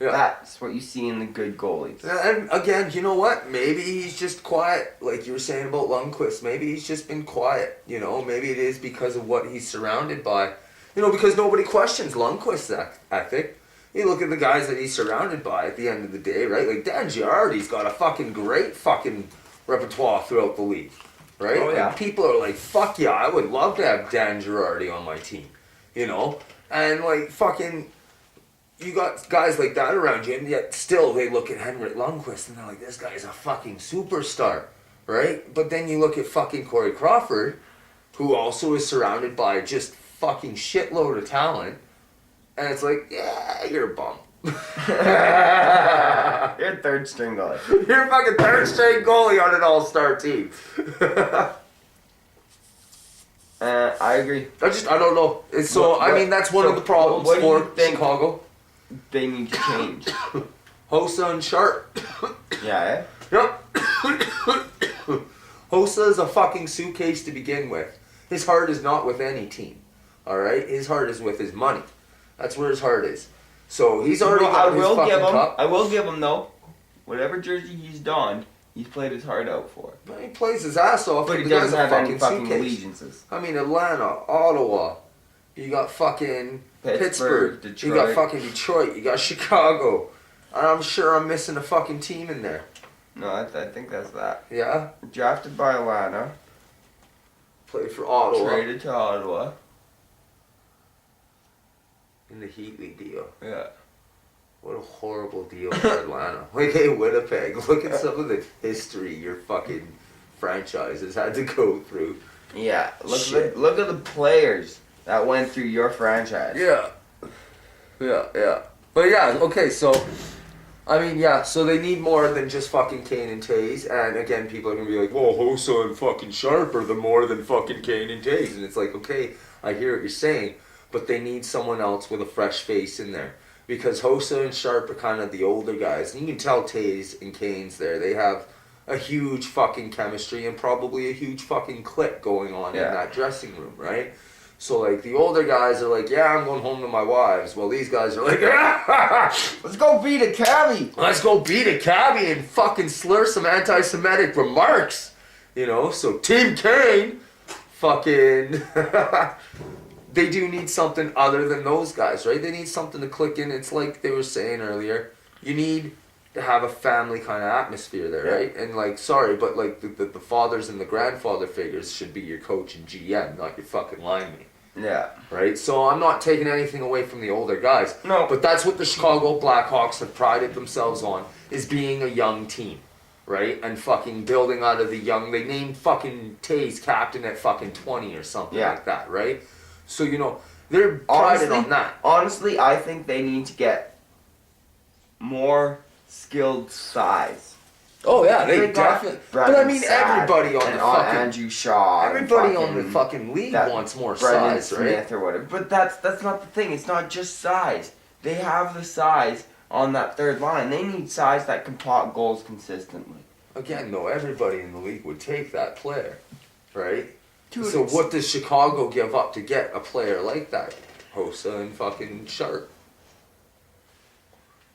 Speaker 2: That's what you see in the good goalies.
Speaker 1: And again, you know what? Maybe he's just quiet, like you were saying about Lundqvist. Maybe he's just been quiet. Maybe it is because of what he's surrounded by. Because nobody questions Lundqvist's ethic. You look at the guys that he's surrounded by at the end of the day, right? Like Dan Girardi's got a fucking great fucking repertoire throughout the league, right?
Speaker 2: Oh, yeah.
Speaker 1: And people are like, fuck yeah, I would love to have Dan Girardi on my team, And like fucking... You got guys like that around you, and yet still they look at Henrik Lundqvist and they're like, this guy's a fucking superstar, right? But then you look at fucking Corey Crawford, who also is surrounded by just fucking shitload of talent, and it's like, yeah, you're a bum.
Speaker 2: You're a third string goalie.
Speaker 1: You're a fucking third string goalie on an all-star team.
Speaker 2: I agree.
Speaker 1: I don't know. That's one of the problems
Speaker 2: what do you
Speaker 1: for
Speaker 2: think
Speaker 1: Chicago.
Speaker 2: They need to change.
Speaker 1: Hossa and Sharp.
Speaker 2: Yeah,
Speaker 1: Yep. Hossa is a fucking suitcase to begin with. His heart is not with any team. Alright? His heart is with his money. That's where his heart is. So he's already got his fucking cup.
Speaker 2: I will give him, though, whatever jersey he's donned, he's played his heart out for it.
Speaker 1: But he plays his ass off.
Speaker 2: But he
Speaker 1: the
Speaker 2: doesn't
Speaker 1: guy's a
Speaker 2: have any fucking
Speaker 1: suitcase.
Speaker 2: allegiances.
Speaker 1: I mean, Atlanta, Ottawa. You got fucking Pittsburgh.
Speaker 2: Detroit.
Speaker 1: You got fucking Detroit. You got Chicago. And I'm sure I'm missing a fucking team in there.
Speaker 2: No, I think that's that.
Speaker 1: Yeah?
Speaker 2: Drafted by Atlanta.
Speaker 1: Played for Ottawa.
Speaker 2: Traded to Ottawa.
Speaker 1: In the Heatley deal.
Speaker 2: Yeah.
Speaker 1: What a horrible deal for Atlanta. Like, hey, Winnipeg, look at some of the history your fucking franchise has had to go through.
Speaker 2: Yeah, look at the players that went through your franchise.
Speaker 1: Yeah. But yeah, okay, so, so they need more than just fucking Kane and Tays, and again, people are gonna be like, well, Hossa and fucking Sharp are the more than fucking Kane and Tays, and it's like, okay, I hear what you're saying, but they need someone else with a fresh face in there. Because Hossa and Sharp are kind of the older guys. And you can tell Tays and Kane's there. They have a huge fucking chemistry and probably a huge fucking click going on in that dressing room, right? So, like, the older guys are like, yeah, I'm going home to my wives. Well, these guys are like,
Speaker 2: let's go beat a cabbie.
Speaker 1: Let's go beat a cabbie and fucking slur some anti-Semitic remarks. So Team Kane, fucking... They do need something other than those guys, right? They need something to click in. It's like they were saying earlier. You need to have a family kind of atmosphere there, right? And like, sorry, but like the fathers and the grandfather figures should be your coach and GM, not your fucking lineman.
Speaker 2: Yeah.
Speaker 1: Right? So I'm not taking anything away from the older guys.
Speaker 2: No.
Speaker 1: But that's what the Chicago Blackhawks have prided themselves on, is being a young team. Right? And fucking building out of the young. They named fucking Tays captain at fucking 20 or something like that, right? So, they're prided on that.
Speaker 2: Honestly, I think they need to get more skilled size.
Speaker 1: Oh, yeah, they definitely... But I mean, everybody on the fucking...
Speaker 2: Andrew Shaw.
Speaker 1: Everybody on the fucking league wants more
Speaker 2: Brendan
Speaker 1: size,
Speaker 2: Smith
Speaker 1: right?
Speaker 2: or whatever. But that's not the thing. It's not just size. They have the size on that third line. They need size that can pot goals consistently.
Speaker 1: Again, though, everybody in the league would take that player, right? So what does Chicago give up to get a player like that? Hossa and fucking Sharp.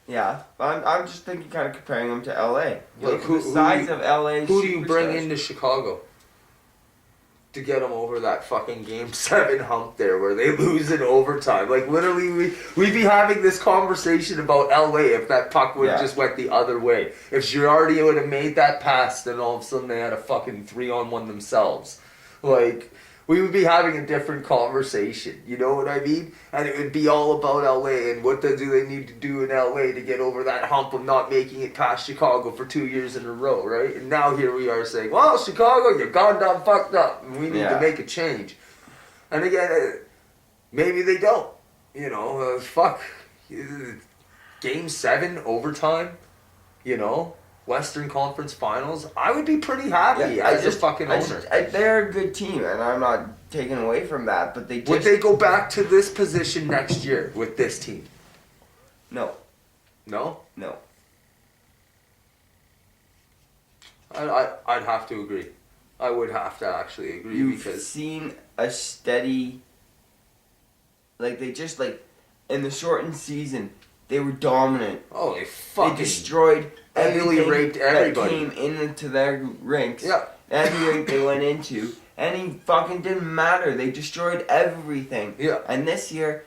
Speaker 2: Yeah, I'm just thinking, kind of comparing them to LA.
Speaker 1: Like
Speaker 2: the size of LA.
Speaker 1: Who do you bring into Chicago to get them over that fucking Game 7 hump there where they lose in overtime? Like, literally, we'd be having this conversation about LA if that puck would have just went the other way. If Girardi would have made that pass, then all of a sudden they had a fucking 3-on-1 themselves. Like, we would be having a different conversation, you know what I mean? And it would be all about LA and what do they need to do in LA to get over that hump of not making it past Chicago for 2 years in a row, right? And now here we are saying, well, Chicago, you're goddamn fucked up, and we need to make a change. And again, maybe they don't, fuck. Game 7, overtime, Western Conference Finals, I would be pretty happy as a fucking owner.
Speaker 2: They're a good team, and I'm not taking away from that, but they just...
Speaker 1: Would they go back to this position next year with this team?
Speaker 2: No.
Speaker 1: No?
Speaker 2: No.
Speaker 1: I'd have to agree. I would have to actually agree.
Speaker 2: You've
Speaker 1: because
Speaker 2: seen a steady... Like, they just, like, in the shortened season, they were dominant.
Speaker 1: Oh, they fucking...
Speaker 2: They destroyed
Speaker 1: heavily raped everybody
Speaker 2: that came into their rinks.
Speaker 1: Yeah.
Speaker 2: Every rink they went into. And he fucking didn't matter. They destroyed everything.
Speaker 1: Yeah.
Speaker 2: And this year,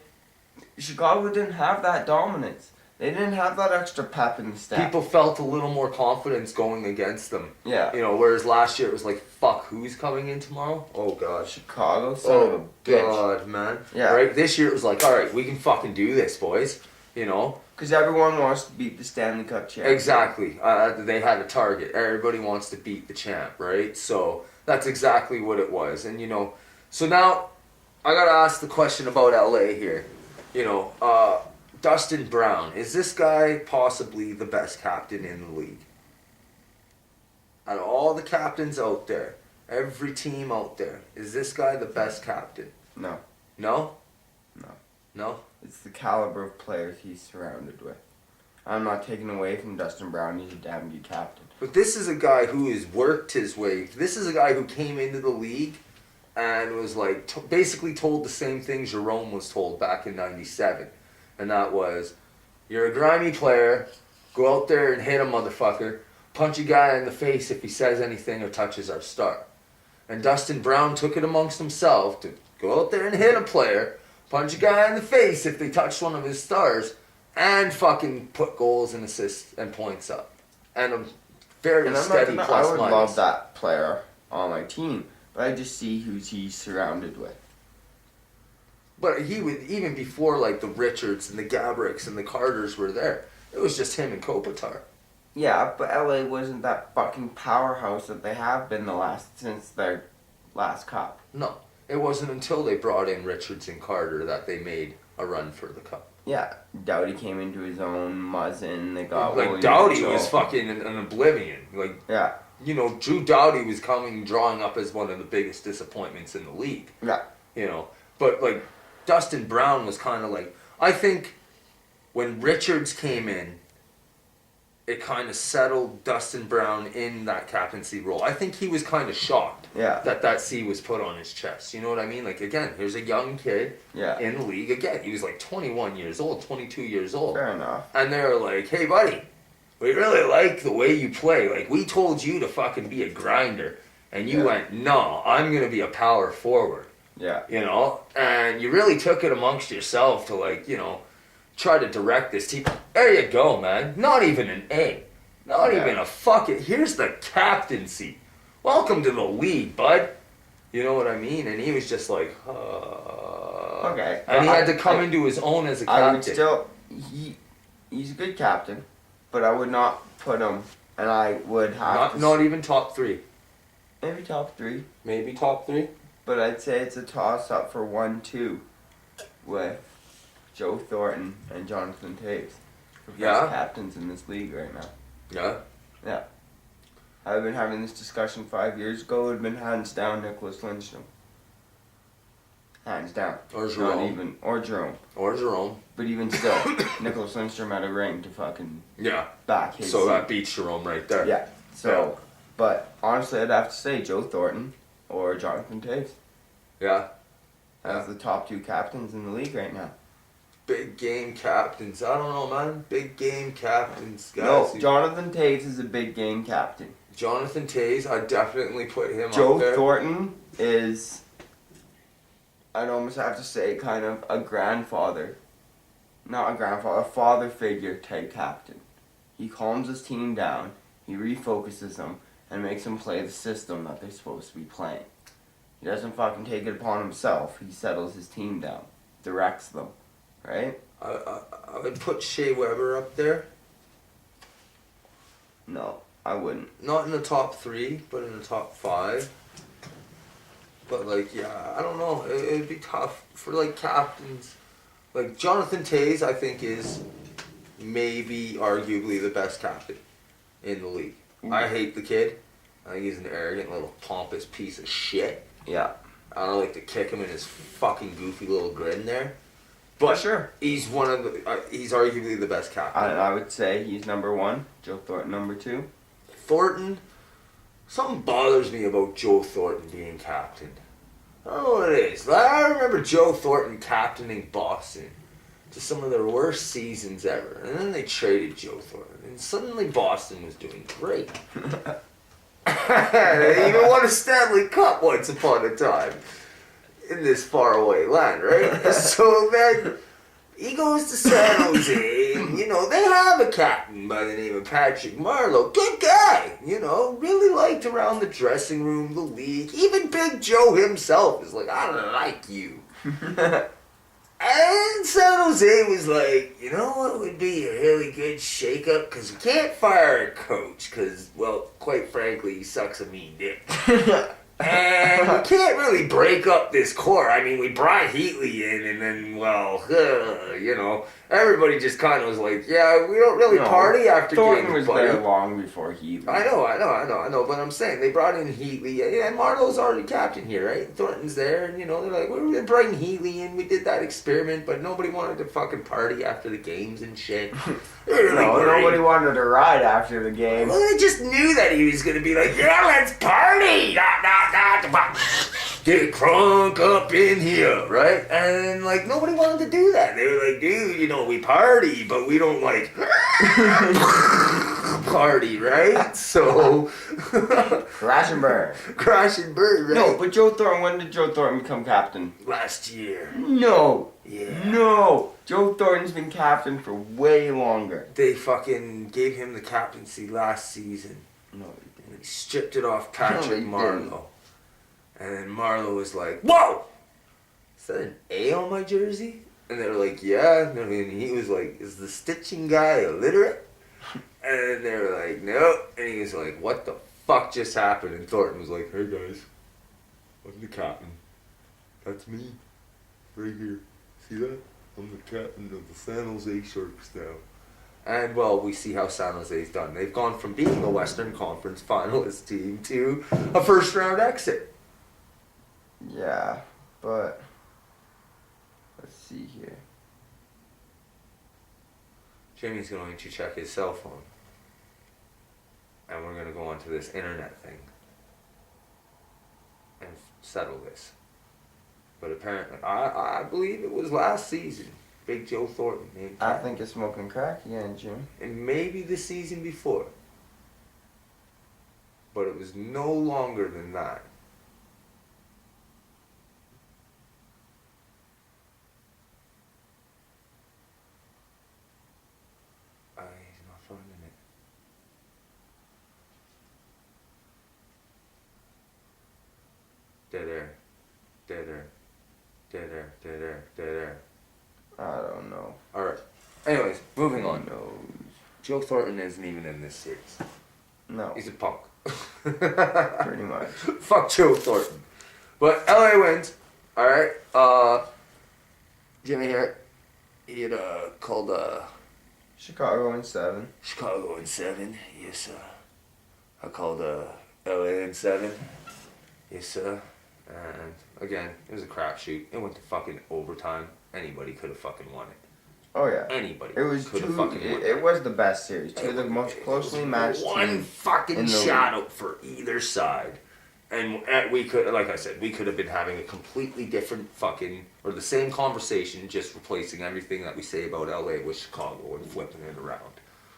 Speaker 2: Chicago didn't have that dominance. They didn't have that extra pep in the step.
Speaker 1: People felt a little more confidence going against them.
Speaker 2: Yeah.
Speaker 1: You know, whereas last year it was like, fuck, who's coming in tomorrow? Oh, God.
Speaker 2: Chicago, son of a bitch.
Speaker 1: God, man.
Speaker 2: Yeah.
Speaker 1: Right? This year it was like, all right, we can fucking do this, boys. You know?
Speaker 2: Because everyone wants to beat the Stanley Cup champ.
Speaker 1: Exactly. They had a target. Everybody wants to beat the champ, right? So that's exactly what it was. And, you know, so now I got to ask the question about LA here. You know, Dustin Brown, is this guy possibly the best captain in the league? Out of all the captains out there, every team out there, is this guy the best captain?
Speaker 2: No.
Speaker 1: No?
Speaker 2: No.
Speaker 1: No?
Speaker 2: It's the caliber of players he's surrounded with. I'm not taking away from Dustin Brown. He's a damn good captain.
Speaker 1: But this is a guy who has worked his way. This is a guy who came into the league and was like basically told the same thing Jerome was told back in '97. And that was, you're a grimy player, go out there and hit a motherfucker, punch a guy in the face if he says anything or touches our star. And Dustin Brown took it amongst himself to go out there and hit a player, punch a guy in the face if they touched one of his stars, and fucking put goals and assists and points up. And a very steady plus minus.
Speaker 2: I would love that player on my team, but I just see who he's surrounded with.
Speaker 1: But he would, even before like the Richards and the Gabricks and the Carters were there, it was just him and Kopitar.
Speaker 2: Yeah, but LA wasn't that fucking powerhouse that they have been since their last cup.
Speaker 1: No, it wasn't until they brought in Richards and Carter that they made a run for the cup.
Speaker 2: Yeah, Doughty came into his own. Muzzin, they got
Speaker 1: like
Speaker 2: William
Speaker 1: Doughty
Speaker 2: Mitchell.
Speaker 1: was fucking an oblivion. Like,
Speaker 2: yeah,
Speaker 1: you know, Drew Doughty was drawing up as one of the biggest disappointments in the league.
Speaker 2: Yeah,
Speaker 1: you know, but like Dustin Brown was kind of like, I think when Richards came in, it kind of settled Dustin Brown in that captaincy role. I think he was kind of shocked that C was put on his chest. You know what I mean? Like, again, here's a young kid in the league. Again, he was like 21 years old, 22 years old.
Speaker 2: Fair enough.
Speaker 1: And they're like, hey, buddy, we really like the way you play. Like, we told you to fucking be a grinder. And you went, no, I'm going to be a power forward.
Speaker 2: Yeah.
Speaker 1: You know? And you really took it amongst yourself to, like, you know, try to direct this team. There you go, man. Not even an A. Not even a fucking... Here's the captaincy. Welcome to the league, bud. You know what I mean? And he was just like,
Speaker 2: Okay.
Speaker 1: And he had to come into his own as a captain.
Speaker 2: I would still... He's a good captain, but I would not put him, and I would have
Speaker 1: Not even top 3.
Speaker 2: Maybe top 3.
Speaker 1: Maybe top 3?
Speaker 2: But I'd say it's a toss-up for 1-2 with Joe Thornton and Jonathan Toews. The best captains in this league right now.
Speaker 1: Yeah?
Speaker 2: Yeah. I've been having this discussion 5 years ago. It would have been hands down Nicholas Lindstrom. Hands down.
Speaker 1: Or Jerome.
Speaker 2: Or Jerome.
Speaker 1: Or Jerome.
Speaker 2: But even still, Nicholas Lindstrom had a ring to fucking back his
Speaker 1: So that beats Jerome right there.
Speaker 2: Yeah. So, but honestly, I'd have to say Joe Thornton or Jonathan Toews.
Speaker 1: Yeah.
Speaker 2: As the top 2 captains in the league right now.
Speaker 1: Big game captains. I don't know, man. Big game captains, guys.
Speaker 2: No, Jonathan Toews is a big game captain.
Speaker 1: Jonathan Toews, I'd definitely put him
Speaker 2: Joe
Speaker 1: up there.
Speaker 2: Thornton is, I'd almost have to say, kind of a grandfather. Not a grandfather, a father figure type captain. He calms his team down, he refocuses them, and makes them play the system that they're supposed to be playing. He doesn't fucking take it upon himself. He settles his team down, directs them, right?
Speaker 1: I would put Shea Weber up there.
Speaker 2: No, I wouldn't.
Speaker 1: Not in the top 3, but in the top 5. But like, yeah, I don't know. It'd be tough for like captains. Like Jonathan Toews, I think is maybe arguably the best captain. in the league. I hate the kid. I think he's an arrogant little pompous piece of shit.
Speaker 2: Yeah.
Speaker 1: I don't like to kick him in his fucking goofy little grin there. But
Speaker 2: sure.
Speaker 1: He's one of the. He's arguably the best captain.
Speaker 2: I would say he's number 1. Joe Thornton number 2.
Speaker 1: Thornton. Something bothers me about Joe Thornton being captain. I don't know what it is. I remember Joe Thornton captaining Boston to some of their worst seasons ever, and then they traded Joe Thornton, and suddenly Boston was doing great. They even won a Stanley Cup once upon a time in this faraway land, right? So then he goes to San Jose, and, they have a captain by the name of Patrick Marleau. Good guy, really liked around the dressing room, the league. Even Big Joe himself is like, I don't like you. And San Jose was like, you know what would be a really good shakeup? Because we can't fire a coach, because, well, quite frankly, he sucks a mean dick. And we can't really break up this core. I mean, we brought Heatley in, and then, well, everybody just kind of was like, yeah, we don't really party after
Speaker 2: Thornton
Speaker 1: games,
Speaker 2: was
Speaker 1: buddy.
Speaker 2: there long before Heatley.
Speaker 1: I know, but I'm saying, they brought in Heatley, and Marlowe's already captain here, right? Thornton's there, and, they're like, we're going to bring Heatley in, we did that experiment, but nobody wanted to fucking party after the games and shit.
Speaker 2: Nobody wanted to ride after the game.
Speaker 1: Well, they just knew that he was going to be like, yeah, let's party! Get crunk up in here, right? And, nobody wanted to do that. They were like, dude, we party, but we don't, party, right? So...
Speaker 2: Crash and burn.
Speaker 1: Crash and burn, right?
Speaker 2: No, but Joe Thornton, when did Joe Thornton become captain?
Speaker 1: Last year.
Speaker 2: No.
Speaker 1: Yeah.
Speaker 2: No. Joe Thornton's been captain for way longer.
Speaker 1: They fucking gave him the captaincy last season.
Speaker 2: No,
Speaker 1: And he stripped it off Patrick
Speaker 2: No,
Speaker 1: Marleau. And then Marleau was like, whoa! Is that an A on my jersey? And they were like, yeah. And he was like, is the stitching guy illiterate? And they were like, no. And he was like, what the fuck just happened? And Thornton was like, hey guys, I'm the captain. That's me. Right here. See that? I'm the captain of the San Jose Sharks now. And, well, we see how San Jose's done. They've gone from being a Western Conference finalist team to a first-round exit.
Speaker 2: Yeah, but let's see here.
Speaker 1: Jimmy's going to check his cell phone. And we're going to go on to this internet thing. And settle this. But apparently, I believe it was last season. Big Joe Thornton.
Speaker 2: I think it's smoking crack again, Jim.
Speaker 1: And maybe the season before. But it was no longer than that. He's not finding it. Dead air. Dead air. Dead air. Dead air. Dead air.
Speaker 2: I don't know.
Speaker 1: Alright. Anyways, moving on.
Speaker 2: No.
Speaker 1: Joe Thornton isn't even in this series.
Speaker 2: No.
Speaker 1: He's a punk.
Speaker 2: Pretty much.
Speaker 1: Fuck Joe Thornton. But LA wins. Alright. Jimmy here. He had called
Speaker 2: Chicago in 7.
Speaker 1: Chicago in 7. Yes, sir. I called LA in 7. Yes, sir. And again, it was a crapshoot. It went to fucking overtime. Anybody could have fucking won it.
Speaker 2: Oh yeah.
Speaker 1: Anybody.
Speaker 2: It was
Speaker 1: could have fucking won
Speaker 2: it was the best series. Two of the most closely matched
Speaker 1: one
Speaker 2: teams
Speaker 1: fucking
Speaker 2: in the
Speaker 1: shot
Speaker 2: league.
Speaker 1: out for either side. And we could, like I said, we could have been having a completely different fucking, or the same conversation, just replacing everything that we say about LA with Chicago and flipping it around.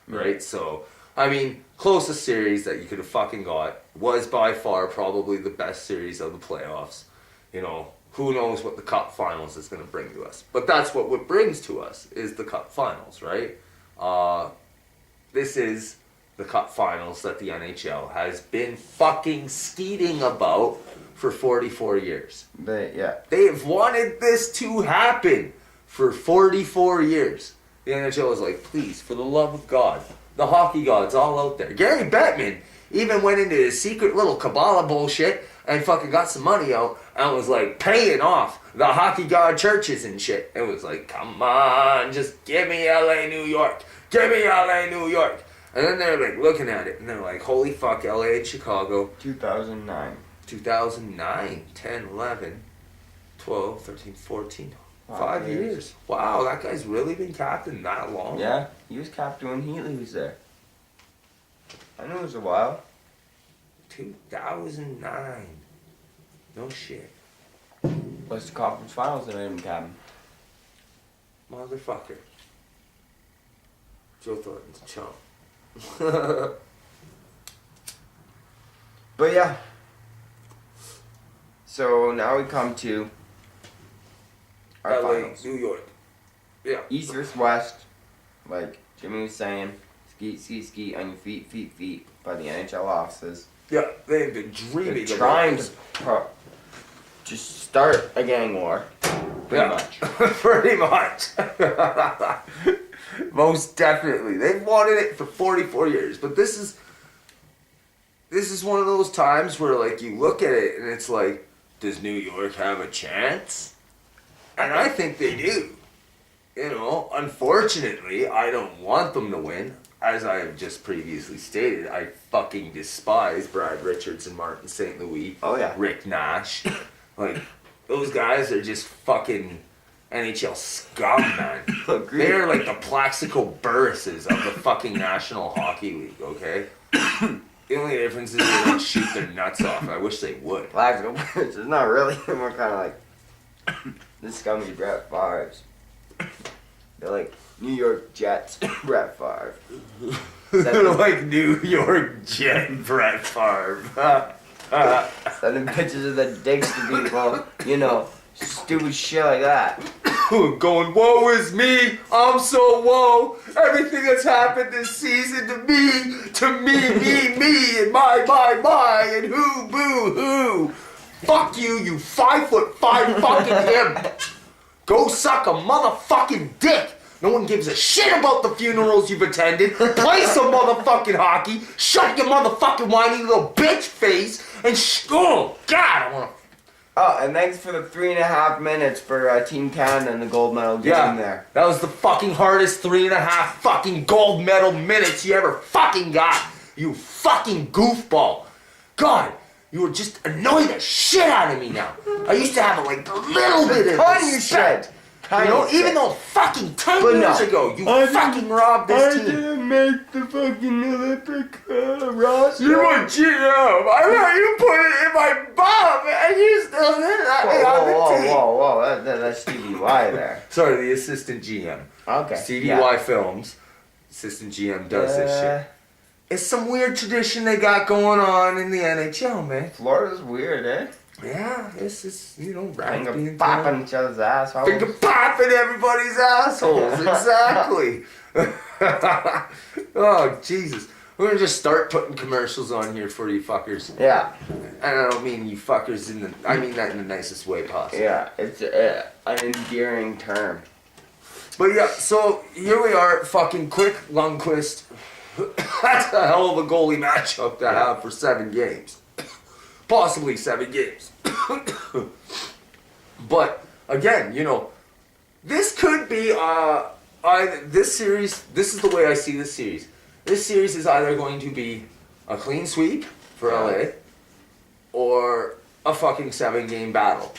Speaker 1: Right? So, I mean, closest series that you could have fucking got was by far probably the best series of the playoffs. Who knows what the Cup Finals is going to bring to us. But that's what brings to us, is the Cup Finals, right? This is the Cup Finals that the NHL has been fucking skeeting about for 44 years. They have wanted this to happen for 44 years. The NHL is like, please, for the love of God, the hockey gods all out there. Gary Bettman even went into his secret little Kabbalah bullshit and fucking got some money out and was like paying off the hockey god churches and shit. It was like, come on, just give me LA, New York. Give me LA, New York. And then they're like looking at it and they're like, holy fuck, LA and Chicago.
Speaker 2: 2009.
Speaker 1: 2009, 10, 11, 12, 13, 14. 5
Speaker 2: years.
Speaker 1: years. Wow, that guy's really been captain that long.
Speaker 2: Yeah, he was captain when Heatley was there. I know it was a while.
Speaker 1: 2009. No shit.
Speaker 2: What's the conference finals that made him captain?
Speaker 1: Motherfucker. Joe Thornton's chump.
Speaker 2: But yeah. So now we come to our
Speaker 1: LA,
Speaker 2: finals.
Speaker 1: New York. Yeah.
Speaker 2: East versus West, like Jimmy was saying, ski on your feet by the NHL offices.
Speaker 1: Yeah, they've been dreaming
Speaker 2: They're
Speaker 1: about
Speaker 2: trying
Speaker 1: this.
Speaker 2: to just start a gang war, pretty much.
Speaker 1: Pretty much. Most definitely. They've wanted it for 44 years, but this is one of those times where like you look at it and it's like, does New York have a chance? And I think they do. You know, unfortunately, I don't want them to win. As I have just previously stated, I fucking despise Brad Richards and Martin St. Louis.
Speaker 2: Oh yeah.
Speaker 1: Rick Nash. Like, those guys are just fucking NHL scum, man.
Speaker 2: Agreed.
Speaker 1: They're like the Plaxico Burrises of the fucking National Hockey League, okay? The only difference is they don't shoot their nuts off. I wish they would.
Speaker 2: Plaxico Burrises, it's not really. We're kind of like the scummy Brett Favre's. They're like New York Jets, Brett Favre.
Speaker 1: They're like New York Jet Brett Favre.
Speaker 2: Sending pictures of the digs to people, you know, stupid shit like that.
Speaker 1: Going, woe is me, I'm so woe. Everything that's happened this season to me, and my, and who, boo, who. Fuck you, you 5'5" fucking him. Go suck a motherfucking dick. No one gives a shit about the funerals you've attended. Play some motherfucking hockey. Shut your motherfucking whiny little bitch face. And oh, God, I want to...
Speaker 2: Oh, and thanks for the 3.5 minutes for Team Canada and the gold medal game there.
Speaker 1: That was the fucking hardest 3.5 fucking gold medal minutes you ever fucking got. You fucking goofball. God, you were just annoying the shit out of me now. I used to have like a little bit of
Speaker 2: Tiny
Speaker 1: respect.
Speaker 2: shit.
Speaker 1: You know, even though fucking 10
Speaker 2: But
Speaker 1: years
Speaker 2: no.
Speaker 1: ago, you fucking robbed this team.
Speaker 2: didn't make the fucking Olympic roster.
Speaker 1: You were GM. I thought you put it in my bum, and you still did that on the team.
Speaker 2: Whoa. That's Stevie Y there.
Speaker 1: Sorry, the assistant GM.
Speaker 2: Okay.
Speaker 1: Stevie Y Films. Assistant GM does this shit. It's some weird tradition they got going on in the NHL, man.
Speaker 2: Florida's weird, eh?
Speaker 1: Yeah, it's just, you know,
Speaker 2: Finger
Speaker 1: being
Speaker 2: popping each other's assholes.
Speaker 1: Finger popping everybody's assholes, exactly. Oh, Jesus. We're gonna just start putting commercials on here for you fuckers.
Speaker 2: Yeah.
Speaker 1: And I don't mean you fuckers I mean that in the nicest way possible.
Speaker 2: Yeah, it's an endearing term.
Speaker 1: But yeah, so here we are, fucking Quick Lundqvist. That's a hell of a goalie matchup to have for 7 games. Possibly 7 games. But again, you know, this could be this series. This is the way I see this series. This series is either going to be a clean sweep for LA or a fucking 7-game battle.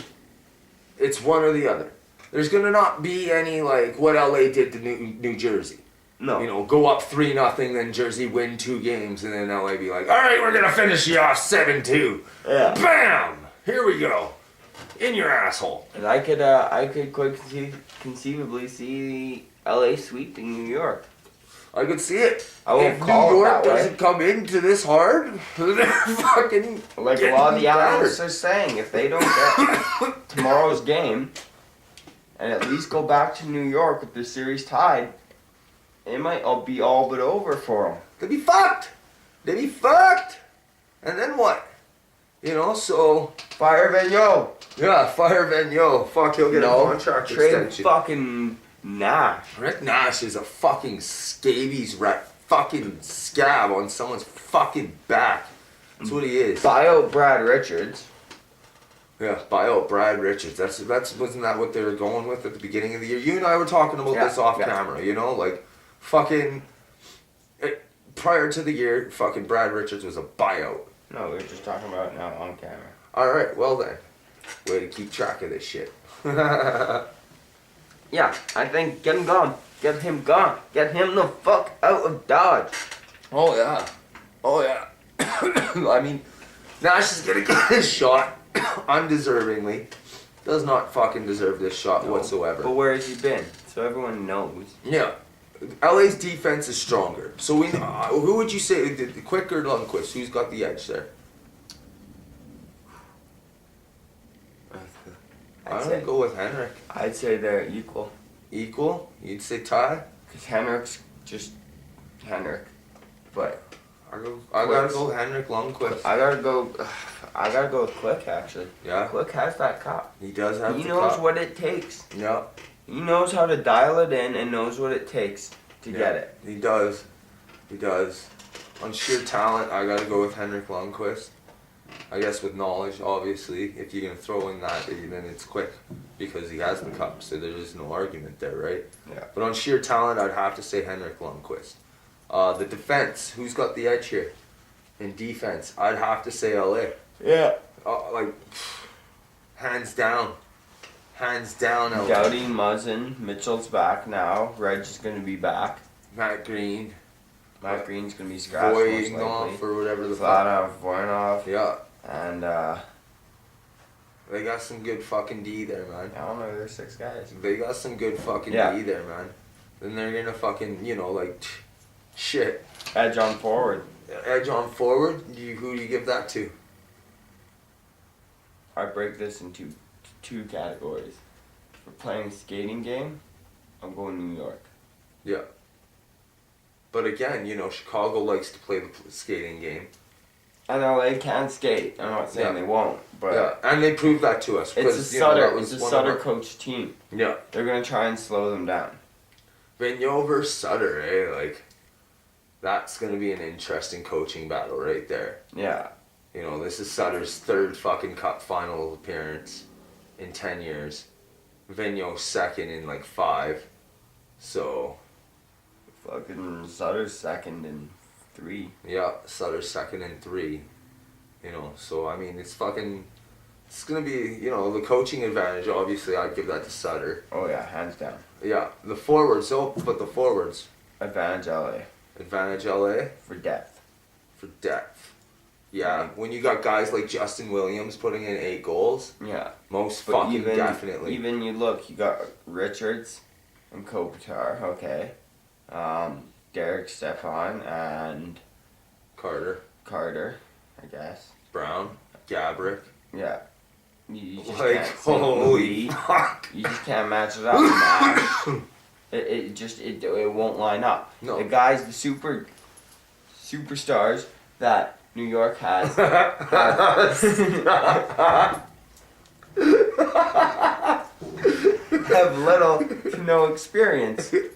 Speaker 1: It's one or the other. There's gonna not be any like what LA did to New Jersey.
Speaker 2: No.
Speaker 1: You know, go up 3-0, then Jersey win 2 games, and then LA be like, all right, we're gonna finish you off 7-2.
Speaker 2: Yeah.
Speaker 1: Bam! Here we go. In your asshole.
Speaker 2: And I could quite conceivably see LA sweeping New York.
Speaker 1: I could see it.
Speaker 2: I won't
Speaker 1: if
Speaker 2: call
Speaker 1: New
Speaker 2: it
Speaker 1: York
Speaker 2: that way.
Speaker 1: doesn't come into this hard, they're fucking
Speaker 2: Like a
Speaker 1: getting
Speaker 2: lot of the
Speaker 1: battered.
Speaker 2: analysts are saying, if they don't get tomorrow's game and at least go back to New York with the series tied, it might all be all but over for them.
Speaker 1: They'd be fucked. They'd be fucked. And then what? You know, so...
Speaker 2: Fire Vigneault.
Speaker 1: Yeah, fire Vigneault. Fuck, he'll get a contract
Speaker 2: trade
Speaker 1: extension.
Speaker 2: fucking Nash.
Speaker 1: Rick Nash is a fucking scabies rat, fucking scab on someone's fucking back. That's what he is.
Speaker 2: Bio Brad Richards.
Speaker 1: Yeah, bio Brad Richards. That's wasn't that what they were going with at the beginning of the year? You and I were talking about this off camera. You know, like fucking prior to the year, fucking Brad Richards was a buyout.
Speaker 2: No, we were just talking about it now on camera.
Speaker 1: All right, well then, way to keep track of this shit.
Speaker 2: Yeah, I think get him gone. Get him gone. Get him the fuck out of Dodge.
Speaker 1: Oh yeah, oh yeah. I mean, Nash is gonna get his shot undeservingly. Does not fucking deserve this shot whatsoever.
Speaker 2: But where has he been? So everyone knows.
Speaker 1: Yeah. LA's defense is stronger. So we, who would you say, the Quick or Lundqvist? Who's got the edge there?
Speaker 2: I'd
Speaker 1: I'd go with Henrik.
Speaker 2: I'd say they're equal.
Speaker 1: Equal? You'd say tie?
Speaker 2: Because Henrik's just Henrik. But
Speaker 1: I gotta go Henrik Lundqvist.
Speaker 2: I gotta go with Quick, actually.
Speaker 1: Yeah.
Speaker 2: Quick has that cup.
Speaker 1: He does have
Speaker 2: He
Speaker 1: the
Speaker 2: knows
Speaker 1: cup.
Speaker 2: what it takes.
Speaker 1: Yeah.
Speaker 2: He knows how to dial it in and knows what it takes to get it.
Speaker 1: He does. He does. On sheer talent, I gotta go with Henrik Lundqvist. I guess with knowledge, obviously, if you're gonna throw in that, then it's Quick because he has the cup. So there's no argument there, right?
Speaker 2: Yeah.
Speaker 1: But on sheer talent, I'd have to say Henrik Lundqvist. The defense, who's got the edge here? In defense, I'd have to say LA.
Speaker 2: Yeah.
Speaker 1: Hands down. Hands down, LA.
Speaker 2: Doughty, Muzzin, Mitchell's back now. Reg is going to be back.
Speaker 1: Matt Green.
Speaker 2: Matt Green's going to be scratched most likely.
Speaker 1: Voynov or whatever the
Speaker 2: Vladov, Voynov.
Speaker 1: Yeah.
Speaker 2: And,
Speaker 1: They got some good fucking D there, man.
Speaker 2: I don't know, there's 6 guys.
Speaker 1: They got some good fucking D there, man. Then they're gonna fucking, shit.
Speaker 2: Edge on forward.
Speaker 1: Edge on forward? Who do you give that to?
Speaker 2: I break this into 2 categories. For playing a skating game, I'm going New York.
Speaker 1: Yeah. But again, Chicago likes to play the skating game.
Speaker 2: And LA can skate. I'm not saying they won't, but
Speaker 1: yeah, and they proved that to us.
Speaker 2: It's a Sutter coach team.
Speaker 1: Yeah.
Speaker 2: They're gonna try and slow them down.
Speaker 1: Vigneault versus Sutter, that's gonna be an interesting coaching battle right there.
Speaker 2: Yeah.
Speaker 1: This is Sutter's 3rd fucking cup final appearance in 10 years. Vigneault's 2nd in 5. So
Speaker 2: Fucking Sutter's 2nd in 3.
Speaker 1: yeah, Sutter's 2nd in 3. So I mean, it's gonna be, the coaching advantage. Obviously, I'd give that to Sutter.
Speaker 2: Oh yeah, hands down.
Speaker 1: Yeah, the forwards. But the forwards.
Speaker 2: Advantage LA.
Speaker 1: Advantage LA
Speaker 2: For depth.
Speaker 1: for depth. Yeah, when you got guys like Justin Williams putting in 8 goals.
Speaker 2: Yeah.
Speaker 1: Most
Speaker 2: But
Speaker 1: fucking definitely.
Speaker 2: Even you got Richards and Kopitar, okay. Derek Stefan and
Speaker 1: Carter,
Speaker 2: I guess.
Speaker 1: Brown, Gabrick.
Speaker 2: Yeah. You just
Speaker 1: Like,
Speaker 2: can't say
Speaker 1: holy
Speaker 2: Lee.
Speaker 1: fuck.
Speaker 2: You just can't match it up. Nash. It won't line up.
Speaker 1: No.
Speaker 2: The guys, the superstars that New York has have little to no experience in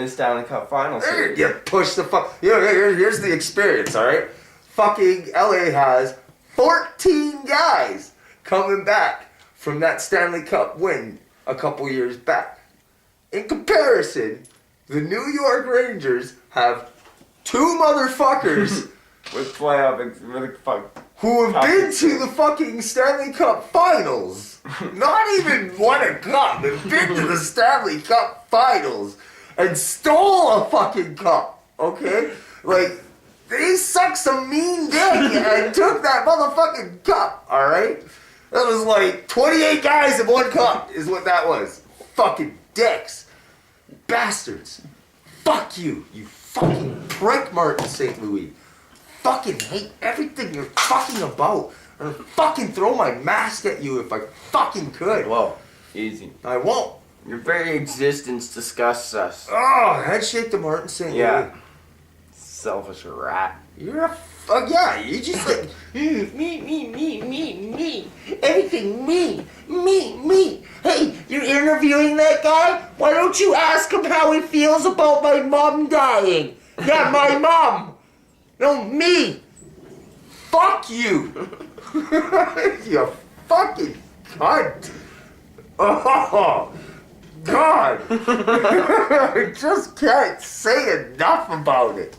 Speaker 2: a Stanley Cup final series.
Speaker 1: You push the fuck. Here's the experience, alright? Fucking LA has 14 guys coming back from that Stanley Cup win a couple years back. In comparison, the New York Rangers have 2 motherfuckers
Speaker 2: With fuck.
Speaker 1: who have been to the fucking Stanley Cup finals. Not even won a cup, have been to the Stanley Cup finals and stole a fucking cup, okay? They sucked some mean dick and took that motherfucking cup, alright? That was 28 guys in 1 cup is what that was. Fucking dicks. Bastards. Fuck you, you fucking prick, Martin St. Louis. Fucking hate everything you're fucking about. I'd fucking throw my mask at you if I fucking could.
Speaker 2: Whoa, easy.
Speaker 1: I won't.
Speaker 2: Your very existence disgusts us.
Speaker 1: Oh, headshake to Martin St.
Speaker 2: Yeah. Selfish rat.
Speaker 1: You're a fuck, yeah, you just me. Everything me. Hey, you're interviewing that guy? Why don't you ask him how he feels about my mom dying? Yeah, my mom. No, me. Fuck you. You fucking cunt. Oh, God. I just can't say enough about it.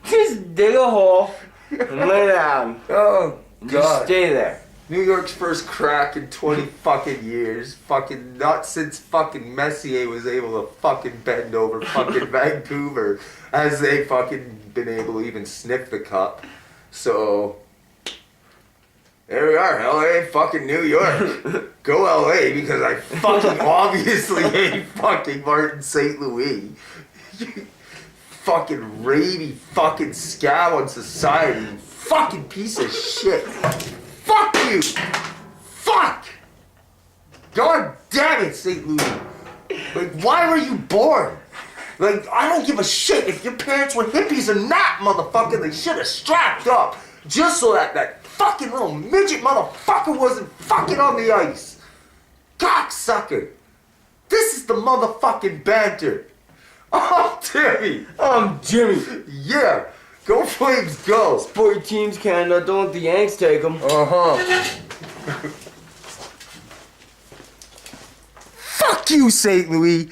Speaker 2: Just dig a hole and lay down.
Speaker 1: Oh,
Speaker 2: And just stay there.
Speaker 1: New York's first crack in 20 fucking years. Fucking not since fucking Messier was able to fucking bend over fucking Vancouver as they fucking been able to even sniff the cup. So, there we are, LA, fucking New York. Go LA because I fucking obviously hate fucking Martin St. Louis. You fucking raby fucking scab on society. You fucking piece of shit. Fuck you! Fuck! God damn it, St. Louis. Like, why were you born? Like, I don't give a shit if your parents were hippies or not, motherfucker. They should have strapped up just so that fucking little midget motherfucker wasn't fucking on the ice. Cocksucker. This is the motherfucking banter. Oh, Timmy.
Speaker 2: Jimmy.
Speaker 1: Yeah. Go Flames, go.
Speaker 2: Sport teams Canada, don't let the Yanks take them.
Speaker 1: Fuck you, St. Louis.